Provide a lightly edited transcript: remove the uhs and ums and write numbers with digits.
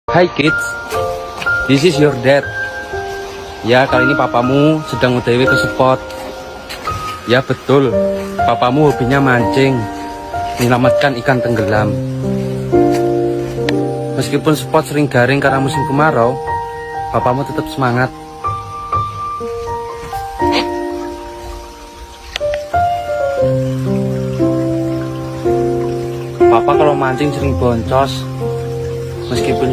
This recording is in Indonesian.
Hai kids, this is your dad. Ya, kali ini papamu sedang OTW ke spot. Ya betul, papamu hobinya mancing, menyelamatkan ikan tenggelam. Meskipun spot sering garing karena musim kemarau, papamu tetap semangat. Papa kalau mancing sering boncos, meskipun